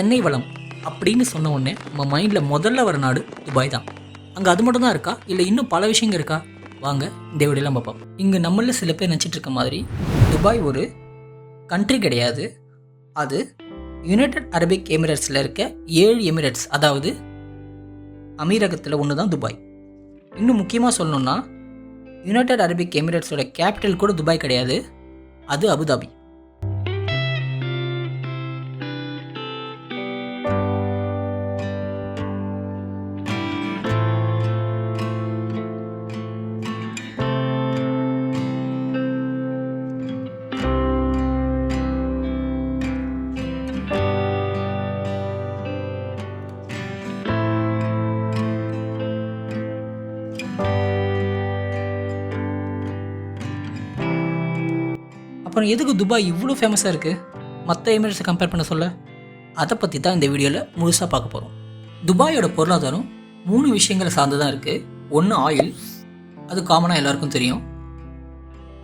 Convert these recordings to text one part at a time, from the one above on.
எண்ணெய் வளம் அப்படின்னு சொன்ன உடனே நம்ம மைண்டில் முதல்ல வர நாடு துபாய் தான். அங்கே அது மட்டும் தான் இருக்கா, இல்லை இன்னும் பல விஷயங்கள் இருக்கா? வாங்க இந்த வீடியோலாம் பார்ப்போம். இங்கே நம்மள சில பேர் நினச்சிட்டு இருக்க மாதிரி துபாய் ஒரு கண்ட்ரி கிடையாது. அது யுனைடெட் அரபிக் எமிரேட்ஸில் இருக்க 7 எமிரேட்ஸ், அதாவது அமீரகத்தில் ஒன்று தான் துபாய். இன்னும் முக்கியமாக சொல்லணும்னா யுனைடெட் அரபிக் எமிரேட்ஸோட கேபிட்டல் கூட துபாய் கிடையாது, அது அபுதாபி. அப்புறம் எதுக்கு துபாய் இவ்வளோ ஃபேமஸாக இருக்குது மற்ற எமிரேட்ஸை கம்பேர் பண்ண சொல்ல? அதை பற்றி தான் இந்த வீடியோவில் முழுசாக பார்க்க போகிறோம். துபாயோட பொருளாதாரம் 3 விஷயங்களை சார்ந்து தான் இருக்குது. ஒன்று ஆயில், அது காமனாக எல்லாருக்கும் தெரியும்.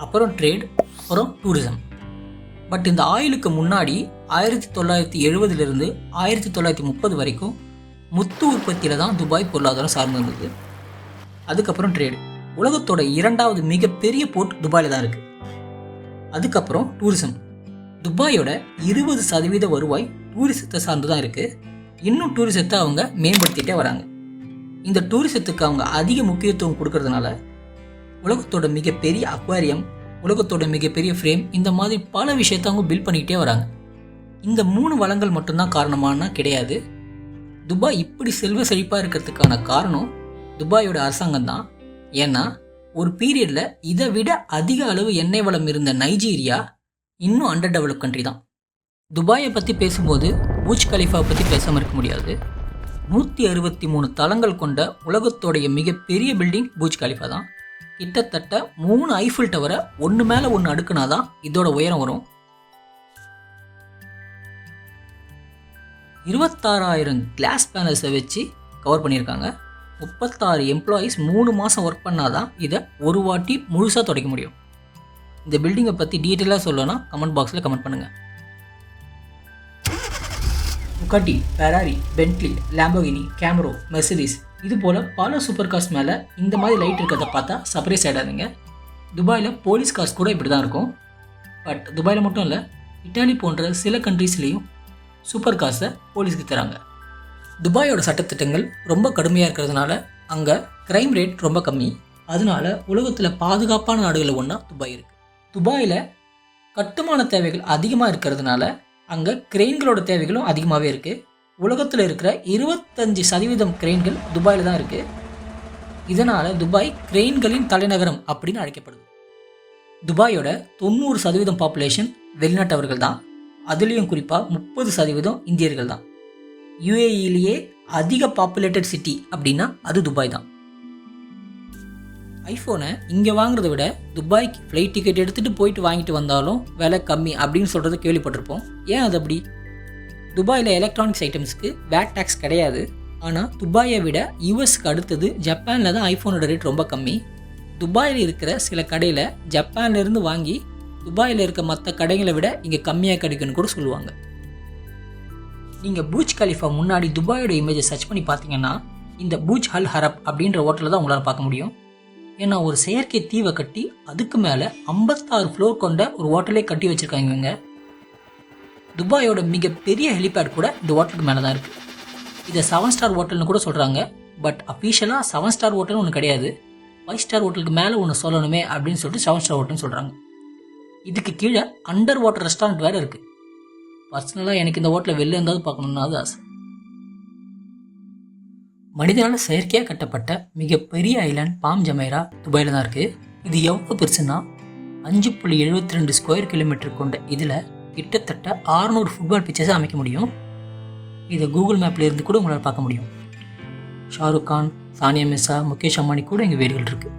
அப்புறம் ட்ரேட், அப்புறம் டூரிசம். பட் இந்த ஆயிலுக்கு முன்னாடி 1970 1930 வரைக்கும் முத்து உற்பத்தியில் தான் துபாய் பொருளாதாரம் சார்ந்து இருந்தது. அதுக்கப்புறம் ட்ரேடு. உலகத்தோட 2வது மிகப்பெரிய போர்ட் துபாயில் தான் இருக்குது. அதுக்கப்புறம் டூரிசம். துபாயோட 20% வருவாய் டூரிசத்தை சார்ந்து தான் இருக்குது. இன்னும் டூரிசத்தை அவங்க மேம்படுத்திகிட்டே வராங்க. இந்த டூரிசத்துக்கு அவங்க அதிக முக்கியத்துவம் கொடுக்கறதுனால உலகத்தோட மிகப்பெரிய அக்வாரியம், உலகத்தோட மிகப்பெரிய ஃப்ரேம், இந்த மாதிரி பல விஷயத்தை அவங்க பில்ட் பண்ணிக்கிட்டே வராங்க. இந்த 3 வளங்கள் மட்டும்தான் காரணமானா கிடையாது. துபாய் இப்படி செல்வ செழிப்பாக இருக்கிறதுக்கான காரணம் துபாயோட அரசாங்கம் தான். ஏன்னா ஒரு பீரியடில் இதை விட அதிக அளவு எண்ணெய் வளம் இருந்த நைஜீரியா இன்னும் அண்டர் டெவலப் கண்ட்ரி தான். துபாயை பற்றி பேசும்போது பூஜ் கலிஃபா பற்றி பேசாமல் இருக்க முடியாது. 163 தளங்கள் கொண்ட உலகத்தோடைய மிகப்பெரிய பில்டிங் பூஜ் கலிஃபா தான். கிட்டத்தட்ட 3 ஐஃபில் டவரை ஒன்று மேலே ஒன்று அடுக்குனாதான் இதோட உயரம் வரும். 26,000 கிளாஸ் பேனல்ஸை வச்சு கவர் பண்ணியிருக்காங்க. 36 எம்ப்ளாயீஸ் 3 மாதம் ஒர்க் பண்ணாதான் இதை ஒரு வாட்டி முழுசாக துடைக்க முடியும். இந்த பில்டிங்கை பற்றி டீட்டெயிலாக சொல்லணும்னா கமெண்ட் பாக்ஸில் கமெண்ட் பண்ணுங்கள். Bugatti, Ferrari, Bentley, Lamborghini, Camaro, Mercedes, இது போல் பல சூப்பர் கார்ஸ் மேலே இந்த மாதிரி லைட் இருக்கிறத பார்த்தா சர்ப்ரைஸ் ஆகிடாதுங்க. துபாயில் போலீஸ் கார்ஸ் கூட இப்படி தான் இருக்கும். பட் துபாயில் மட்டும் இல்லை, இட்டாலி போன்ற சில கண்ட்ரீஸ்லேயும் சூப்பர் கார்ஸை போலீஸ்க்கு தராங்க. துபாயோட சட்டத்திட்டங்கள் ரொம்ப கடுமையாக இருக்கிறதுனால அங்கே க்ரைம் ரேட் ரொம்ப கம்மி. அதனால உலகத்தில் பாதுகாப்பான நாடுகளில் ஒன்றா துபாய் இருக்குது. துபாயில் கட்டுமான தேவைகள் அதிகமாக இருக்கிறதுனால அங்கே கிரெயின்களோட தேவைகளும் அதிகமாகவே இருக்குது. உலகத்தில் இருக்கிற 25% கிரெயின்கள் துபாயில் தான் இருக்குது. இதனால் துபாய் கிரெயின்களின் தலைநகரம் அப்படின்னு அழைக்கப்படுது. துபாயோட 90% பாப்புலேஷன் வெளிநாட்டவர்கள் தான். அதுலேயும் குறிப்பாக 30% இந்தியர்கள் தான். யுஏஇலேயே அதிக பாப்புலேட்டட் சிட்டி அப்படின்னா அது துபாய் தான். ஐஃபோனை இங்கே வாங்குறத விட துபாய்க்கு ஃப்ளைட் டிக்கெட் எடுத்துகிட்டு போயிட்டு வாங்கிட்டு வந்தாலும் விலை கம்மி அப்படின்னு சொல்கிறத கேள்விப்பட்டிருப்போம். ஏன் அது அப்படி? துபாயில் எலக்ட்ரானிக்ஸ் ஐட்டம்ஸ்க்கு வேட் டேக்ஸ் கிடையாது. ஆனால் துபாயை விட யூஎஸ்க்கு அடுத்தது ஜப்பானில் தான் ஐஃபோனோட ரேட் ரொம்ப கம்மி. துபாயில் இருக்கிற சில கடையில் ஜப்பான்லேருந்து வாங்கி துபாயில் இருக்க மற்ற கடைகளை விட இங்கே கம்மியாக கிடைக்குன்னு கூட சொல்லுவாங்க. நீங்கள் பூஜ் கலிஃபா முன்னாடி துபாயோட இமேஜை சர்ச் பண்ணி பார்த்தீங்கன்னா இந்த பூஜ் அல் ஹரப் அப்படின்ற ஹோட்டலில் தான் உங்களால் பார்க்க முடியும். ஏன்னா ஒரு செயற்கை தீவை கட்டி அதுக்கு மேலே 56 ஃப்ளோர் கொண்ட ஒரு ஹோட்டலே கட்டி வச்சுருக்காங்க இவங்க. துபாயோட மிகப்பெரிய ஹெலிபேட் கூட இந்த ஹோட்டலுக்கு மேலே தான் இருக்குது. இதை 7 ஸ்டார் ஹோட்டல்னு கூட சொல்கிறாங்க. பட் அஃபீஷியலாக 7 ஸ்டார் ஹோட்டல்னு ஒன்று கிடையாது. 5 ஸ்டார் ஹோட்டலுக்கு மேலே ஒன்று சொல்லணுமே அப்படின்னு சொல்லிட்டு 7 ஸ்டார் ஹோட்டல்னு சொல்கிறாங்க. இதுக்கு கீழே அண்டர் வாட்டர் ரெஸ்டாரண்ட் வேறு இருக்குது. பர்சனலாக எனக்கு இந்த ஹோட்டலில் வெளில இருந்தாலும் பார்க்கணுன்னு அது ஆசை. மனிதனால் செயற்கையாக கட்டப்பட்ட மிகப்பெரிய ஐலாண்ட் பாம் ஜமைரா துபாயில் தான் இருக்குது. இது எவ்வளோ பெருசுன்னா 5.72 ஸ்கொயர் கிலோமீட்டர் கொண்ட இதில் கிட்டத்தட்ட 600 ஃபுட்பால் பிச்சர்ஸை அமைக்க முடியும். இதை கூகுள் மேப்பில் இருந்து கூட உங்களால் பார்க்க முடியும். ஷாருக் கான், சானியா மிர்சா, முகேஷ் அம்பானி கூட இங்கே வீடுகள் இருக்குது.